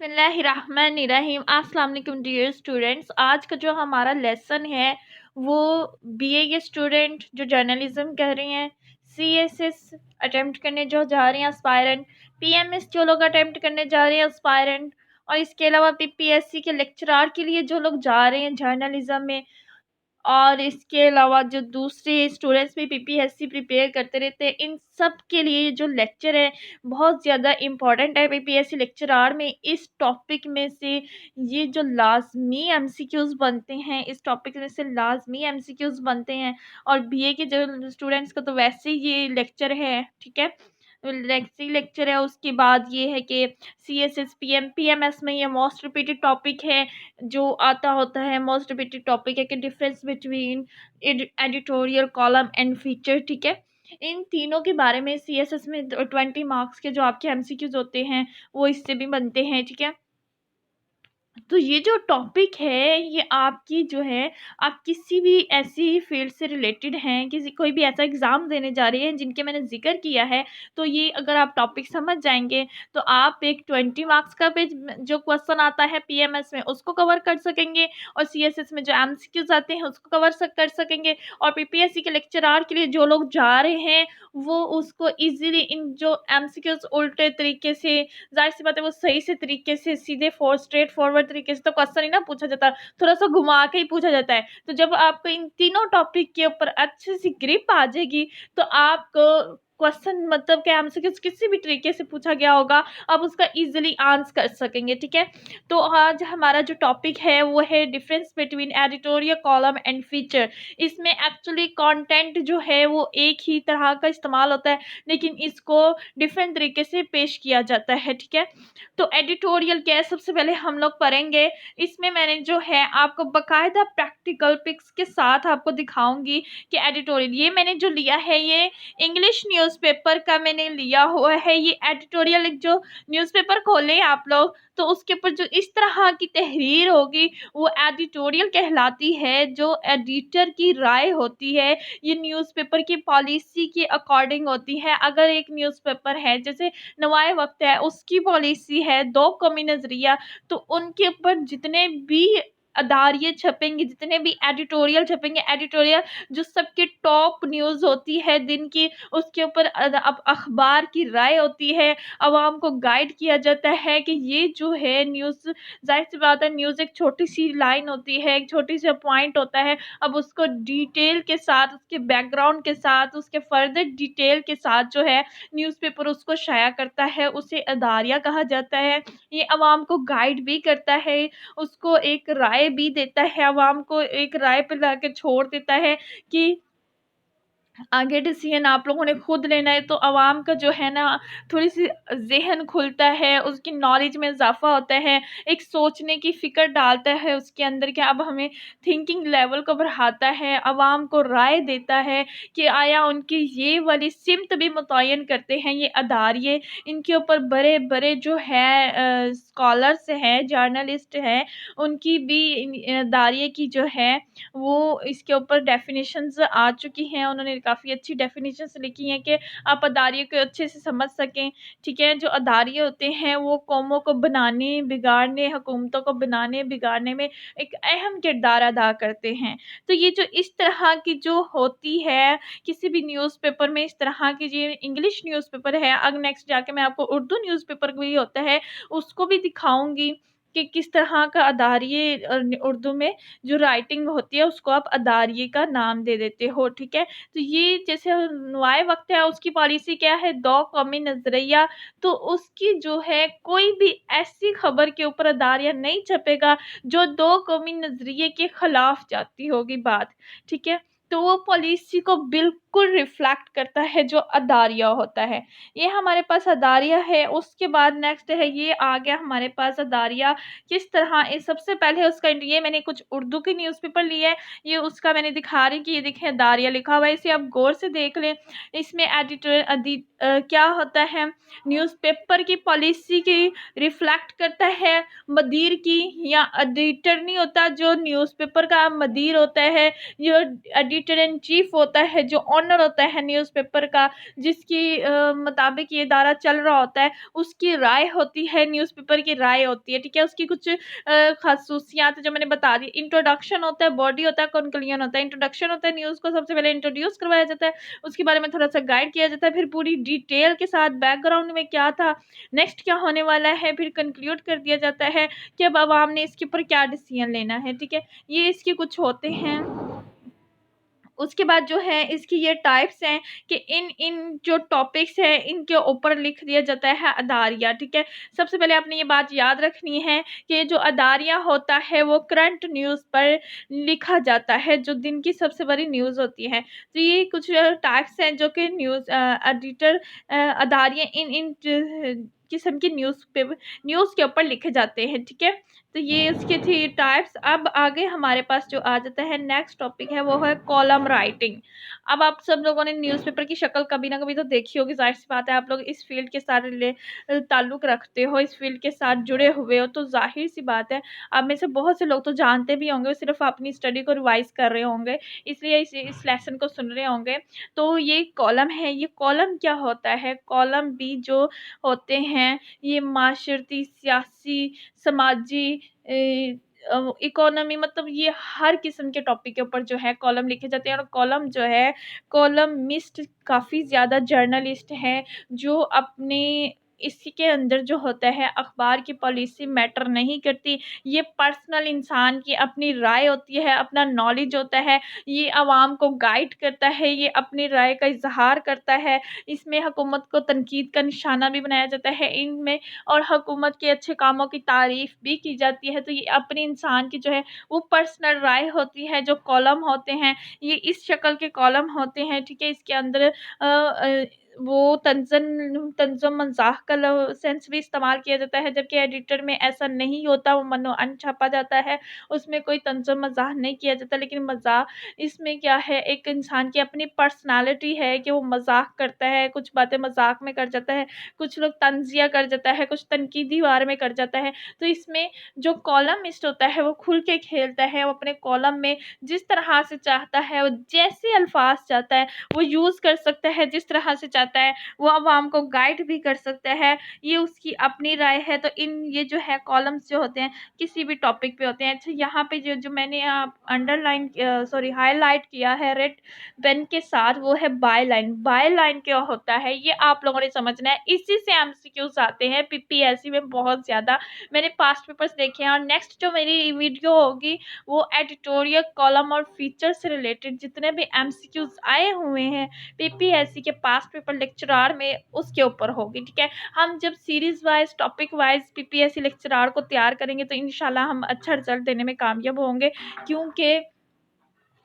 बिस्मिल्लाहिर्रहमानिर्रहीम। अस्सलाम वालेकुम डियर स्टूडेंट्स। आज का जो हमारा लेसन है वो बीए के स्टूडेंट जो जर्नलिज्म कर रहे हैं, सीएसएस अटेम्प्ट करने जो जा रहे हैं एस्पायरेंट, पीएमएस जो लोग अटेम्प्ट करने जा रहे हैं एस्पायरेंट, और इसके अलावा पीपीएससी के लेक्चरार के लिए जो लोग जा रहे हैं जर्नलिज्म में, और इसके अलावा जो दूसरे स्टूडेंट्स भी पीपीएससी प्रिपेयर करते रहते हैं, इन सब के लिए ये जो लेक्चर है बहुत ज़्यादा इम्पॉर्टेंट है। पीपीएससी लेक्चरार में इस टॉपिक में से ये जो लाजमी एमसीक्यूज़ बनते हैं, इस टॉपिक में से लाजमी एमसीक्यूज़ बनते हैं। और बीए के जो स्टूडेंट्स का तो वैसे ही ये लेक्चर है, ठीक है, लेक्चर है। उसके बाद ये है कि सीएसएस पीएमएस में ये मोस्ट रिपीटेड टॉपिक है जो आता होता है। मोस्ट रिपीटेड टॉपिक है कि difference between editorial column and feature, ठीक है। इन तीनों के बारे में सीएसएस में 20 मार्क्स के जो आपके एमसीक्यूज होते हैं वो इससे भी बनते हैं, ठीक है। तो ये जो टॉपिक है ये आपकी जो है, आप किसी भी ऐसी फील्ड से रिलेटेड हैं, किसी कोई भी ऐसा एग्ज़ाम देने जा रहे हैं जिनके मैंने जिक्र किया है, तो ये अगर आप टॉपिक समझ जाएंगे तो आप एक 20 मार्क्स का पेज जो क्वेश्चन आता है पीएमएस में उसको कवर कर सकेंगे, और सीएसएस में जो एमसीक्यूज आते हैं उसको कर सकेंगे। और पीपीएससी के लेक्चरार के लिए जो लोग जा रहे हैं वो उसको ईजिली इन जो एमसीक्यूज उल्टे तरीके से, जाहिर सी बात है वो सही से तरीके से सीधे स्ट्रेट फॉरवर्ड तरीके से तो क्वेश्चन ही ना पूछा जाता, थोड़ा सा घुमा के ही पूछा जाता है। तो जब आपको इन तीनों टॉपिक के ऊपर अच्छी सी ग्रिप आ जाएगी तो आपको क्वेश्चन मतलब कि एमसीक्यूज किसी भी तरीके से पूछा गया होगा आप उसका इजीली आंसर कर सकेंगे, ठीक है। तो आज हमारा जो टॉपिक है वो है difference between editorial column and feature. इसमें एक्चुअली कंटेंट जो है वो एक ही तरह का इस्तेमाल होता है लेकिन इसको डिफरेंट तरीके से पेश किया जाता है, ठीक है। तो एडिटोरियल क्या है सबसे पहले हम लोग पढ़ेंगे। इसमें मैंने जो है आपको बकायदा प्रैक्टिकल पिक्स के साथ आपको दिखाऊंगी कि एडिटोरियल, ये मैंने जो लिया है ये इंग्लिश न्यूज़पेपर का मैंने लिया हुआ है। ये एडिटोरियल जो न्यूज़पेपर खोले आप लोग तो उसके ऊपर जो इस तरह की तहरीर होगी वो एडिटोरियल कहलाती है, जो एडिटर की राय होती है। ये न्यूज़पेपर की पॉलिसी के अकॉर्डिंग होती है। अगर एक न्यूज़पेपर है जैसे नवाए वक्त है, उसकी पॉलिसी है दो कौमी नज़रिया, तो उनके ऊपर जितने भी अदारिये छपेंगे, जितने भी एडिटोरियल छपेंगे, एडिटोरियल जो सबके टॉप न्यूज़ होती है दिन की, उसके ऊपर अब अखबार की राय होती है। आवाम को गाइड किया जाता है कि ये जो है न्यूज़, जाहिर सी बात है न्यूज़ एक छोटी सी लाइन होती है, एक छोटी सी पॉइंट होता है, अब उसको डिटेल के साथ, उसके बैकग्राउंड के साथ, उसके फर्दर डिटेल के साथ जो है न्यूज़पेपर उसको शाया करता है, उसे अदारिया कहा जाता है। ये आवाम को गाइड भी करता है, उसको एक राय भी देता है, आवाम को एक राय पे लाके छोड़ देता है कि आगे डिसीजन आप लोगों ने खुद लेना है। तो आवाम का जो है ना थोड़ी सी ज़हन खुलता है, उसकी नॉलेज में इजाफा होता है, एक सोचने की फ़िक्र डालता है उसके अंदर कि अब हमें थिंकिंग लेवल को बढ़ाता है, आवाम को राय देता है कि आया उनकी ये वाली सिमत भी मुतय्यन करते हैं ये अदारिये। इनके ऊपर बड़े बड़े जो है स्कॉलर्स हैं, जर्नलिस्ट हैं, उनकी भी अदारिये की जो है वो इसके ऊपर डेफिनेशंस आ चुकी हैं। उन्होंने काफ़ी अच्छी डेफिनेशंस लिखी हैं कि आप अदारियों को अच्छे से समझ सकें, ठीक है। जो अदारिये होते हैं वो कौमों को बनाने बिगाड़ने, हुकूमतों को बनाने बिगाड़ने में एक अहम किरदार अदा करते हैं। तो ये जो इस तरह की जो होती है किसी भी न्यूज़पेपर में, इस तरह की जो इंग्लिश न्यूज़पेपर है, अब नेक्स्ट जाके मैं आपको उर्दू न्यूज़पेपर भी होता है उसको भी दिखाऊंगी कि किस तरह का अदारिये उर्दू में जो राइटिंग होती है उसको आप अदारिये का नाम दे देते हो, ठीक है। तो ये जैसे नुआए वक्त है उसकी पॉलिसी क्या है, दो कौमी नज़रिया, तो उसकी जो है कोई भी ऐसी खबर के ऊपर अदारिया नहीं छपेगा जो दो कौमी नज़रिए के खिलाफ जाती होगी बात, ठीक है। तो वो पॉलिसी को बिल्कुल रिफ्लेक्ट करता है जो अदारिया होता है। ये हमारे पास अदारिया है। उसके बाद नेक्स्ट है, ये आ गया हमारे पास अदारिया किस तरह, इस सबसे पहले उसका ये मैंने कुछ उर्दू की न्यूज़पेपर लिया है, ये उसका मैंने दिखा रही कि ये देखें अदारिया लिखा हुआ है, इसे आप गौर से देख लें। इसमें क्या होता है, न्यूज़पेपर की पॉलिसी की रिफ्लेक्ट करता है मदीर की, या एडिटर नहीं होता जो न्यूज़पेपर का मदीर होता है, जो एडिटर इन चीफ होता है, जो ऑनर होता है न्यूज़पेपर का, जिसकी मुताबिक ये इदारा चल रहा होता है, उसकी राय होती है, न्यूज़पेपर की राय होती है, ठीक है। उसकी कुछ खासूसियात जो मैंने बता दी, इंट्रोडक्शन होता है, बॉडी होता है, कंक्लूजन होता है। इंट्रोडक्शन होता है, न्यूज़ को सबसे पहले इंट्रोड्यूस करवाया जाता है, उसके बारे में थोड़ा सा गाइड किया जाता है, फिर पूरी डिटेल के साथ बैकग्राउंड में क्या था, नेक्स्ट क्या होने वाला है, फिर कंक्लूड कर दिया जाता है कि अब आवाम ने इसके ऊपर क्या डिसीजन लेना है, ठीक है। ये इसके कुछ होते हैं। उसके बाद जो है इसकी ये टाइप्स हैं कि इन इन जो टॉपिक्स हैं इनके ऊपर लिख दिया जाता है अदारिया, ठीक है। सबसे पहले आपने ये बात याद रखनी है कि जो अदारिया होता है वो करंट न्यूज़ पर लिखा जाता है, जो दिन की सबसे बड़ी न्यूज़ होती है। तो ये कुछ टाइप्स हैं जो कि न्यूज़ एडिटर अदारिया इन इन किस्म की न्यूज़ के ऊपर लिखे जाते हैं, ठीक है। तो ये इसके थी टाइप्स। अब आगे हमारे पास जो आ जाता है नेक्स्ट टॉपिक है वो है कॉलम राइटिंग। अब आप सब लोगों ने न्यूज़पेपर की शक्ल कभी ना कभी तो देखी होगी, जाहिर सी बात है आप लोग इस फील्ड के साथ ताल्लुक़ रखते हो, इस फील्ड के साथ जुड़े हुए हो, तो जाहिर सी बात है आप में से बहुत से लोग तो जानते भी होंगे, सिर्फ अपनी स्टडी को रिवाइज कर रहे होंगे, इसलिए इस लेसन को सुन रहे होंगे। तो ये कॉलम है, ये कॉलम क्या होता है, कॉलम भी जो होते हैं ये माशरती, सियासी, समाजी, इकोनॉमी, मतलब ये हर किस्म के टॉपिक के ऊपर जो है कॉलम लिखे जाते हैं। और कॉलम जो है, कॉलमिस्ट काफ़ी ज़्यादा जर्नलिस्ट हैं जो अपने इसी के अंदर जो होता है अखबार की पॉलिसी मैटर नहीं करती, ये पर्सनल इंसान की अपनी राय होती है, अपना नॉलेज होता है, ये आवाम को गाइड करता है, ये अपनी राय का इजहार करता है। इसमें हुकूमत को तनकीद का निशाना भी बनाया जाता है इनमें, और हुकूमत के अच्छे कामों की तारीफ़ भी की जाती है। तो ये अपने इंसान की जो है वो पर्सनल राय होती है। जो कॉलम होते हैं ये इस शक्ल के कॉलम होते हैं, ठीक है। इसके अंदर वो तंज़ुम मज़ाक का सेंस भी इस्तेमाल किया जाता है, जबकि एडिटर में ऐसा नहीं होता, वो मनो-अन छापा जाता है, उसमें कोई तंज़ुम मज़ाक नहीं किया जाता। लेकिन मज़ाक इसमें क्या है, एक इंसान की अपनी पर्सनैलिटी है कि वो मज़ाक करता है, कुछ बातें मज़ाक में कर जाता है, कुछ लोग तंज़िया कर जाता है, कुछ तनकीदी वार में कर जाता है। तो इसमें जो कॉलमिस्ट होता है वो खुल के खेलता है, वो अपने कॉलम में जिस तरह से चाहता है, वो जैसे अल्फाज चाहता है वो यूज़ कर सकता है, जिस तरह से चाहता है वो आवाम को गाइड भी कर सकता है, ये उसकी अपनी राय है। तो ये जो है कॉलम्स जो होते हैं किसी भी टॉपिक पे होते हैं। अच्छा, यहाँ पे जो मैंने अंडरलाइन सॉरी हाईलाइट किया है रेड पेन के साथ, वो है बाय लाइन। बाय लाइन क्या होता है ये आप लोगों ने समझना है, इसी से एमसीक्यूज आते हैं पीपीएससी में बहुत ज़्यादा। मैंने पास्ट पेपर्स देखे हैं, और नेक्स्ट जो मेरी वीडियो होगी वो एडिटोरियल कॉलम और फीचर से रिलेटेड जितने भी एमसीक्यूज आए हुए हैं पीपीएससी के पास्ट पेपर लेक्चरार में उसके ऊपर होगी, ठीक है। हम जब series wise topic wise PPSC lecturer को तैयार करेंगे तो इंशाल्लाह हम अच्छा रिजल्ट देने में कामयाब होंगे, क्योंकि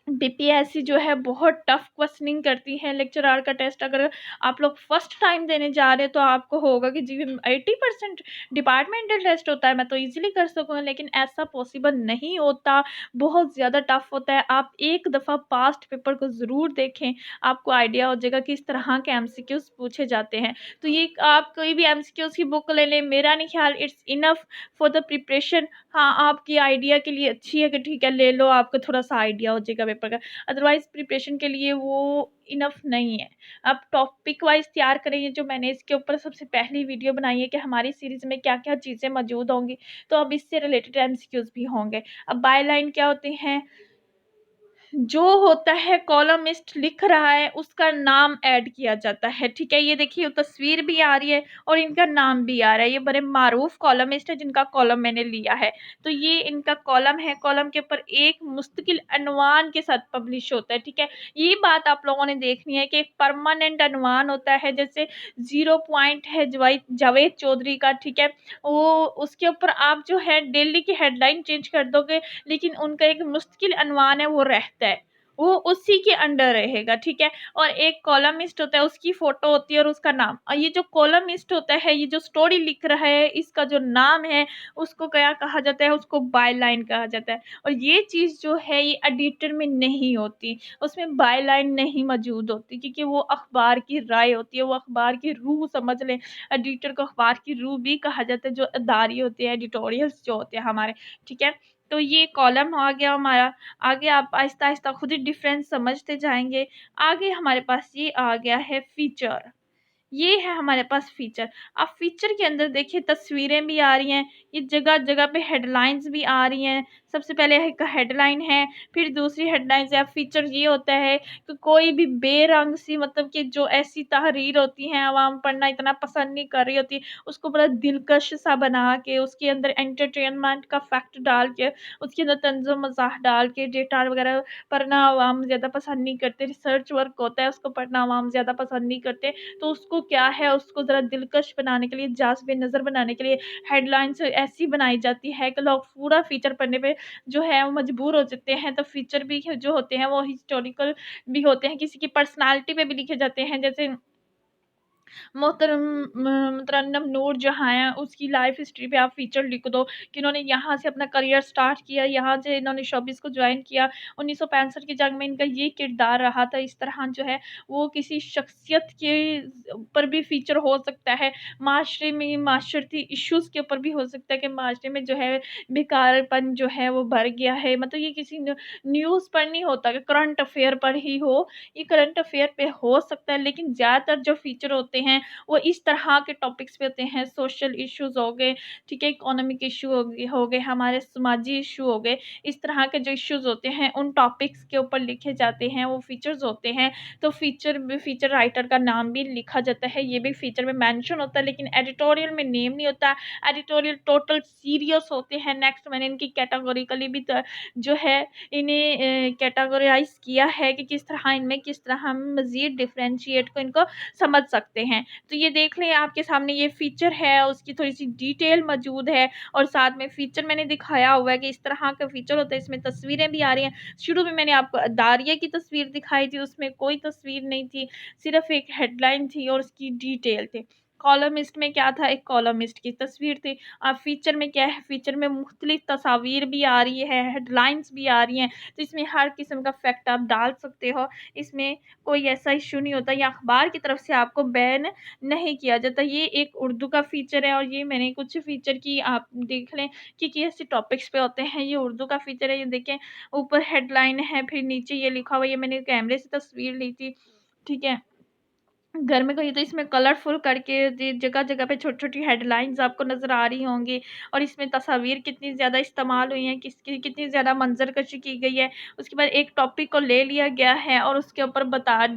बीपीएससी जो है बहुत टफ क्वेश्चनिंग करती है। लेक्चरार का टेस्ट अगर आप लोग फर्स्ट टाइम देने जा रहे हैं तो आपको होगा कि जी 80% डिपार्टमेंटल टेस्ट होता है, मैं तो इजीली कर सकूँगा, लेकिन ऐसा पॉसिबल नहीं होता, बहुत ज़्यादा टफ होता है। आप एक दफ़ा पास्ट पेपर को ज़रूर देखें, आपको आइडिया हो जाएगा कि इस तरह के एमसीक्यूज पूछे जाते हैं। तो ये आप कोई भी एमसीक्यूज की बुक ले लें, मेरा नहीं ख्याल it's enough for the preparation. हाँ, आपकी आइडिया के लिए अच्छी है कि ठीक है ले लो, आपको थोड़ा सा आइडिया हो जाएगा पेपर का, अदरवाइज प्रिपरेशन के लिए वो इनफ नहीं है। अब टॉपिक वाइज तैयार करेंगे, जो मैंने इसके ऊपर सबसे पहली वीडियो बनाई है कि हमारी सीरीज में क्या क्या चीज़ें मौजूद होंगी, तो अब इससे रिलेटेड एमसीक्यूज भी होंगे। अब बाय लाइन क्या होते हैं, जो होता है कॉलमिस्ट लिख रहा है उसका नाम ऐड किया जाता है, ठीक है। ये देखिए तस्वीर भी आ रही है और इनका नाम भी आ रहा है, ये बड़े मारूफ कॉलमिस्ट है जिनका कॉलम मैंने लिया है। तो ये इनका कॉलम है, कॉलम के ऊपर एक मुस्तकिल अनवान के साथ पब्लिश होता है, ठीक है। ये बात आप लोगों ने देखनी है कि एक परमानेंट अनवान होता है, जैसे 0 पॉइंट है जावेद चौधरी का, ठीक है, वो उसके ऊपर आप जो है डेली की हेडलाइन चेंज कर दोगे, लेकिन उनका एक मुस्तकिल अनवान है वो रहता है, वो उसी के अंडर रहेगा, ठीक है। और एक कॉलमिस्ट होता है, उसकी फोटो होती है और उसका नाम। और ये जो कॉलमिस्ट होता है, ये जो स्टोरी लिख रहा है, इसका जो नाम है उसको क्या कहा जाता है, उसको बायलाइन कहा जाता है। और ये चीज जो है ये एडिटर में नहीं होती, उसमें बायलाइन नहीं मौजूद होती, क्योंकि वो अखबार की राय होती है, वो अखबार की रूह समझ लें। एडिटर को अखबार की रूह भी कहा जाता है, जो अदारी होते हैं, एडिटोरियल्स जो होते हैं हमारे, ठीक है। तो ये कॉलम आ गया हमारा। आगे आप आहिस्ता आहिस्ता खुद ही डिफरेंस समझते जाएंगे। आगे हमारे पास ये आ गया है फीचर। ये है हमारे पास फीचर। अब फीचर के अंदर देखिए तस्वीरें भी आ रही हैं, ये जगह जगह पे हेडलाइंस भी आ रही हैं। सबसे पहले एक हेडलाइन है, फिर दूसरी हेडलाइन या फीचर ये होता है कि कोई भी बेरंग सी, मतलब कि जो ऐसी तहरीर होती हैं आवाम पढ़ना इतना पसंद नहीं कर रही होती, उसको बड़ा दिलकश सा बना के, उसके अंदर एंटरटेनमेंट का फैक्ट डाल के, उसके अंदर तंज़ो मज़ाह डाल के, डेटा वगैरह पढ़ना आवाम ज़्यादा पसंद नहीं करते, रिसर्च वर्क होता है उसको पढ़ना आवाम ज़्यादा पसंद नहीं करते। तो उसको क्या है, उसको ज़रा दिलकश बनाने के लिए, जाज़िब-ए-नज़र बनाने के लिए हेडलाइन्स ऐसी बनाई जाती है कि लोग पूरा फीचर पढ़ने पे जो है वो मजबूर हो जाते हैं। तो फीचर भी जो होते हैं वो हिस्टोरिकल भी होते हैं, किसी की पर्सनैलिटी पे भी लिखे जाते हैं। जैसे मोहतरम मुतरन्नम नूर जहाँ हैं, उसकी लाइफ हिस्ट्री पे आप फीचर लिख दो कि उन्होंने यहाँ से अपना करियर स्टार्ट किया, यहाँ से इन्होंने शोबिस को ज्वाइन किया, 1965 की जंग में इनका ये किरदार रहा था। इस तरह जो है वो किसी शख्सियत के ऊपर भी फीचर हो सकता है, माशरे में माशरती इश्यूज के ऊपर भी हो सकता है कि माशरे में जो है बेकारपन जो है वो बढ़ गया है। मतलब ये किसी न्यूज़ पर नहीं होता कि करंट अफेयर पर ही हो, ये करंट अफेयर पे हो सकता है, लेकिन ज़्यादातर जो फीचर होते हैं वो इस तरह के टॉपिक्स पे होते हैं। सोशल इश्यूज हो गए, ठीक है, इकोनॉमिक इशू हो गए, हमारे समाजी इशू हो गए। इस तरह के जो इश्यूज होते हैं उन टॉपिक्स के ऊपर लिखे जाते हैं, वो फीचर्स होते हैं। तो फीचर राइटर का नाम भी लिखा जाता है, ये भी फीचर में मेंशन होता है, लेकिन एडिटोरियल में नेम नहीं होता। एडिटोरियल टोटल सीरियस होते हैं। नेक्स्ट मैंने इनकी कैटेगोरिकली भी जो है इन्हें कैटेगराइज किया है कि किस तरह इनमें किस तरह हम मज़ीद डिफरेंशिएट को इनको समझ सकते हैं। तो ये देख लें, आपके सामने ये फीचर है, उसकी थोड़ी-सी डिटेल मौजूद है और साथ में फीचर मैंने दिखाया हुआ है कि इस तरह का फीचर होता है। इसमें तस्वीरें भी आ रही हैं। शुरू में मैंने आपको दारिया की तस्वीर दिखाई थी, उसमें कोई तस्वीर नहीं थी, सिर्फ़ एक हेडलाइन थी और उसकी डिटेल थी। कॉलमिस्ट में क्या था, एक कॉलमिस्ट की तस्वीर थी। अब फीचर में क्या है, फीचर में मुख्तलिफ तस्वीर भी आ रही है, हेडलाइंस भी आ रही हैं, तो इसमें हर किस्म का फैक्ट आप डाल सकते हो। इसमें कोई ऐसा इश्यू नहीं होता, या अखबार की तरफ से आपको बैन नहीं किया जाता। ये एक उर्दू का फीचर है और ये मैंने कुछ फीचर की आप देख लें कि ऐसे टॉपिक्स पे होते हैं। ये उर्दू का फीचर है, ये देखें ऊपर हेडलाइन है, फिर नीचे ये लिखा हुआ है, ये मैंने कैमरे से तस्वीर ली थी, ठीक है। घर में कहीं तो इसमें कलरफुल करके जगह-जगह पे छोटी-छोटी हेडलाइंस आपको नज़र आ रही होंगी और इसमें तस्वीर कितनी ज़्यादा इस्तेमाल हुई हैं, किसकी कितनी ज़्यादा मंज़रकशी की गई है। उसके बाद एक टॉपिक को ले लिया गया है और उसके ऊपर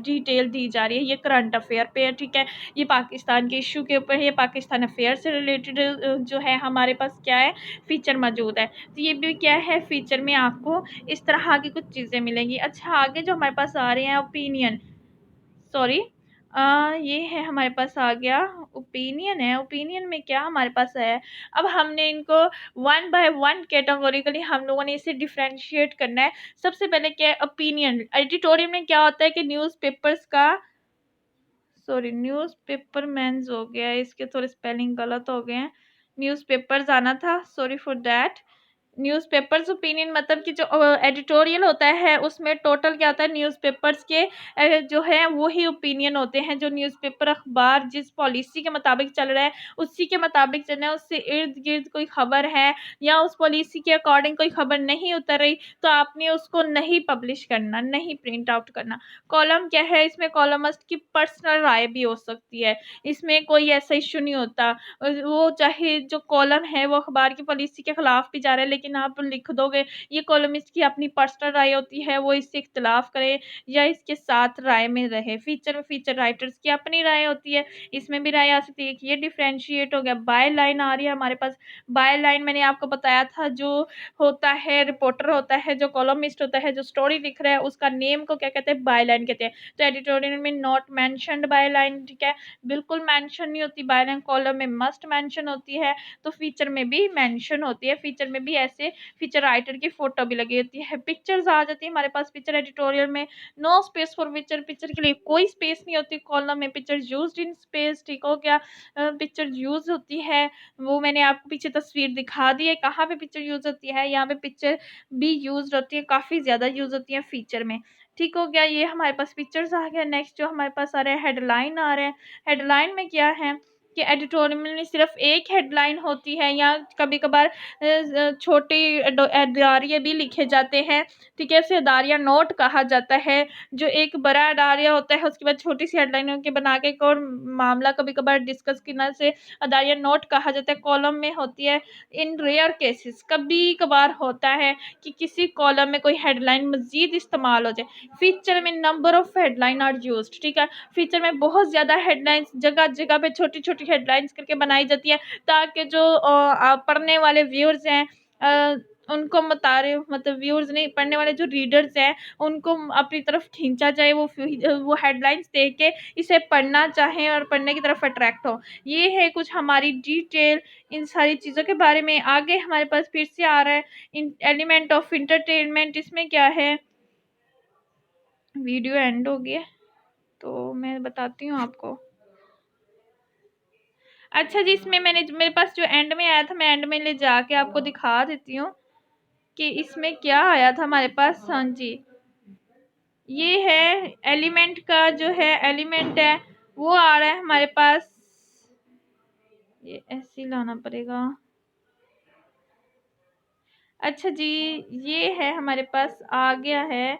डिटेल दी जा रही है। ये करंट अफ़ेयर पे है, ठीक है। ये पाकिस्तान के इश्यू के ऊपर है, ये पाकिस्तान अफ़ेयर से रिलेटेड जो है हमारे पास क्या है, फ़ीचर मौजूद है। तो ये भी क्या है, फ़ीचर में आपको इस तरह की कुछ चीज़ें मिलेंगी। अच्छा, आगे जो हमारे पास आ रहे हैं ओपिनियन, सॉरी, ये है हमारे पास आ गया ओपिनियन है। ओपिनियन में क्या हमारे पास है, अब हमने इनको वन बाय वन कैटेगोरिकली हम लोगों ने इसे डिफरेंशिएट करना है। सबसे पहले क्या है, ओपिनियन। एडिटोरियल में क्या होता है कि न्यूज़पेपर्स का, सॉरी, न्यूज़पेपर मेंस हो गया है, इसके थोड़े स्पेलिंग गलत हो गए हैं, न्यूज़पेपर्स आना था, sorry for that. Newspapers opinion मतलब कि जो एडिटोरियल होता है उसमें टोटल क्या होता है, न्यूज़पेपर्स के जो है वो ही ओपिनियन होते हैं। जो न्यूज़पेपर अखबार जिस पॉलिसी के मुताबिक चल रहा है उसी के मुताबिक चलना है, उससे इर्द गिर्द कोई खबर है या उस पॉलिसी के अकॉर्डिंग कोई खबर नहीं उतर रही तो आपने उसको नहीं पब्लिश करना, नहीं प्रिंट आउट करना। कॉलम क्या है, इसमें कॉलमिस्ट की पर्सनल राय भी हो सकती है, इसमें कोई ऐसा इशू नहीं होता। वो चाहे जो कॉलम है वो अखबार की पॉलिसी के खिलाफ भी जा रहा है, लेकिन आप लिख दोगे ये कॉलमिस्ट की अपनी पर्सनल राय होती है, वो इससे इख्तिलाफ करे या इसके साथ राय में रहे। फीचर में फीचर राइटर्स की अपनी राय होती है, इसमें भी राय आ सकती है। ये डिफरेंशिएट हो गया। बाय लाइन आ रही है हमारे पास। बाय लाइन मैंने आपको बताया था, जो होता है रिपोर्टर होता है, जो कॉलमिस्ट होता है, जो स्टोरी लिख रहा है, उसका नेम को क्या कहते हैं, बाय लाइन कहते हैं। तो एडिटोरियल में नॉट मेंशन्ड बाय लाइन, ठीक है, बिल्कुल मेंशन नहीं होती बाय लाइन, कॉलम में मस्ट मेंशन होती है, तो फीचर में भी मेंशन होती है। फीचर में भी ऐसे कैसे फीचर राइटर की फ़ोटो भी लगी होती है। पिक्चर्स आ जाती है हमारे पास पिक्चर एडिटोरियल में, no space for picture, picture के लिए कोई स्पेस नहीं होती कॉलम में, पिक्चर यूज्ड इन स्पेस, ठीक हो गया। पिक्चर यूज़ होती है, वो मैंने आपको पीछे तस्वीर दिखा दी है कहाँ पे पिक्चर यूज़ होती है। यहाँ पे पिक्चर भी यूज़ होती है, काफ़ी ज़्यादा यूज़ होती है फीचर में, ठीक हो गया। ये हमारे पास पिक्चर्स आ गया। नेक्स्ट जो हमारे पास आ रहा है हेडलाइन आ रहे हैं। हेडलाइन में क्या है कि एडिटोरियल में सिर्फ एक हेडलाइन होती है, या कभी कभार छोटी अदारिया भी लिखे जाते हैं, ठीक है, उसे अदारिया नोट कहा जाता है। जो एक बड़ा अदारिया होता है उसके बाद छोटी सी हेडलाइनों के बना के एक और मामला कभी कभार डिस्कस करना से अदारिया नोट कहा जाता है, कॉलम में होती है। इन रेयर केसेस कभी कभार होता है कि किसी कॉलम में कोई हेडलाइन मजीद इस्तेमाल हो जाए। फीचर में number of headline are used, ठीक है, फीचर में बहुत ज़्यादा हेडलाइंस जगह जगह पे छोटी छोटी हेडलाइंस करके बनाई जाती है, ताकि जो पढ़ने वाले व्यूअर्स हैं उनको मतलब व्यूअर्स नहीं, पढ़ने वाले जो रीडर्स हैं उनको अपनी तरफ खींचा जाए, वो हेडलाइंस देख के इसे पढ़ना चाहें और पढ़ने की तरफ अट्रैक्ट हो। ये है कुछ हमारी डिटेल इन सारी चीज़ों के बारे में। आगे हमारे पास फिर से आ रहा है एलिमेंट ऑफ इंटरटेनमेंट। इसमें क्या है, वीडियो एंड हो गया तो मैं बताती हूँ आपको। अच्छा जी, इसमें मेरे पास जो एंड में आया था, मैं एंड में ले जाके आपको दिखा देती हूँ कि इसमें क्या आया था हमारे पास। हाँ जी, ये है एलिमेंट का जो है एलिमेंट है वो आ रहा है हमारे पास, ये ऐसे ही लाना पड़ेगा। अच्छा जी, ये है हमारे पास आ गया है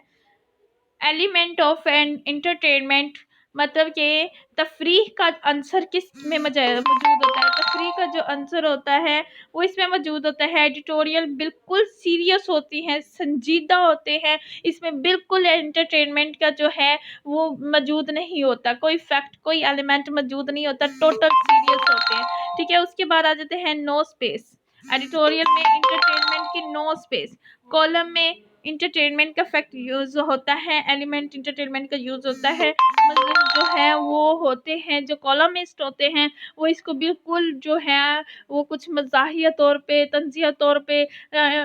एलिमेंट ऑफ एन इंटरटेनमेंट, मतलब कि तफरीह का आंसर किस में मौजूद होता है। तफरीह का जो आंसर होता है वो इसमें मौजूद होता है। एडिटोरियल बिल्कुल सीरियस होती हैं, संजीदा होते हैं, इसमें बिल्कुल एंटरटेनमेंट का जो है वो मौजूद नहीं होता, कोई फैक्ट कोई एलिमेंट मौजूद नहीं होता, टोटल सीरियस होते हैं, ठीक है। उसके बाद आ जाते हैं नो स्पेस। एडिटोरियल में इंटरटेनमेंट की नो स्पेस, कॉलम में इंटरटेनमेंट का फैक्ट यूज़ होता है, एलिमेंट इंटरटेनमेंट का यूज़ होता है। मतलब जो है वो होते हैं जो कॉलमिस्ट होते हैं वो इसको बिल्कुल जो है वो कुछ मज़ाहिया तौर पे, तंज़िया तौर पे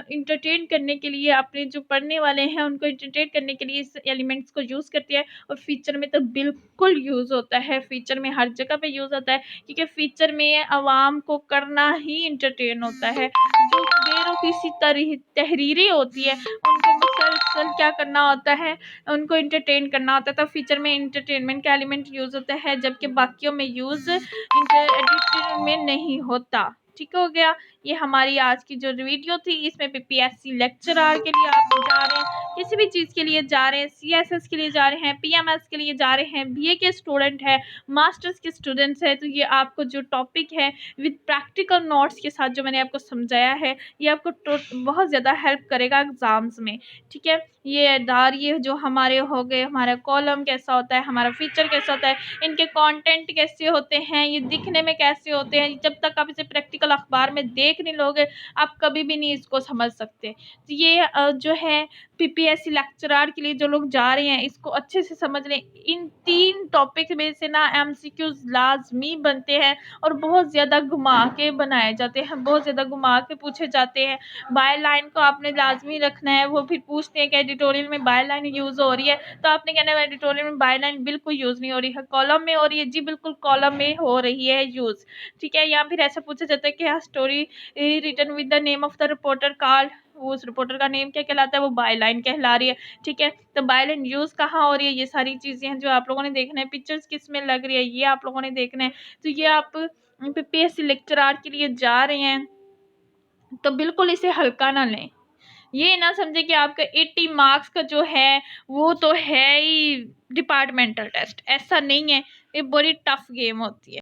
इंटरटेन करने के लिए, अपने जो पढ़ने वाले हैं उनको इंटरटेन करने के लिए इस एलिमेंट्स को यूज़ करती है। और फीचर में तो बिल्कुल यूज़ होता है, फीचर में हर जगह पे यूज़ होता है, क्योंकि फीचर में आवाम को करना ही इंटरटेन होता है। जो गैरों किसी तहरीरी होती है उनको मुसलसल क्या करना होता है, उनको इंटरटेन करना होता है, तो फीचर में इंटरटेनमेंट का एलिमेंट यूज़ होता है, जबकि बाकियों में यूज़ एडिटर में नहीं होता, ठीक हो गया। ये हमारी आज की जो वीडियो थी, इसमें पीपीएससी लेक्चरर के लिए आप जा रहे हैं, किसी भी चीज़ के लिए जा रहे हैं, सीएसएस के लिए जा रहे हैं, पीएमएस के लिए जा रहे हैं, बीए के स्टूडेंट है, मास्टर्स के स्टूडेंट्स है, तो ये आपको जो टॉपिक है विद प्रैक्टिकल नोट्स के साथ जो मैंने आपको समझाया है ये आपको बहुत ज़्यादा हेल्प करेगा एग्ज़ाम्स में, ठीक है। ये जो हमारे हो गए, हमारा कॉलम कैसा होता है, हमारा फीचर कैसा होता है, इनके कंटेंट कैसे होते हैं, ये दिखने में कैसे होते हैं, जब तक आप इसे प्रैक्टिकल अखबार में देख नहीं लोगे आप कभी भी नहीं इसको समझ सकते। तो ये जो है पीपीएससी लेक्चरर के लिए जो लोग जा रहे हैं इसको अच्छे से समझ लें। इन 3 टॉपिक में से ना एमसीक्यूज लाजमी बनते हैं और बहुत ज़्यादा घुमा के बनाए जाते हैं, बहुत ज़्यादा घुमा के पूछे जाते हैं। बाय लाइन को आपने लाजमी रखना है, वो फिर पूछते हैं कि एडिटोरियल में बाय लाइन यूज़ हो रही है, तो आपने कहना है एडिटोरियल में बाय लाइन बिल्कुल यूज़ नहीं हो रही है, कॉलम में हो रही है, जी बिल्कुल कॉलम में हो रही है यूज़, ठीक है। या फिर ऐसा पूछा जाता है कि story written with the name of the reporter called, वो उस रिपोर्टर का नेम क्या कहलाता है, वो बाय लाइन कहला रही है, ठीक है। तो बाय लाइन यूज़ कहाँ हो रही है, ये सारी चीज़ें हैं जो आप लोगों ने देखना है। पिक्चर्स किस में लग रही है ये आप लोगों ने देखना है। तो ये आप पीपीएससी लेक्चरर के लिए जा रहे हैं तो बिल्कुल इसे हल्का ना लें। ये ना समझे कि आपका 80 मार्क्स का जो है वो तो है ही डिपार्टमेंटल टेस्ट, ऐसा नहीं है, ये बड़ी टफ गेम होती है।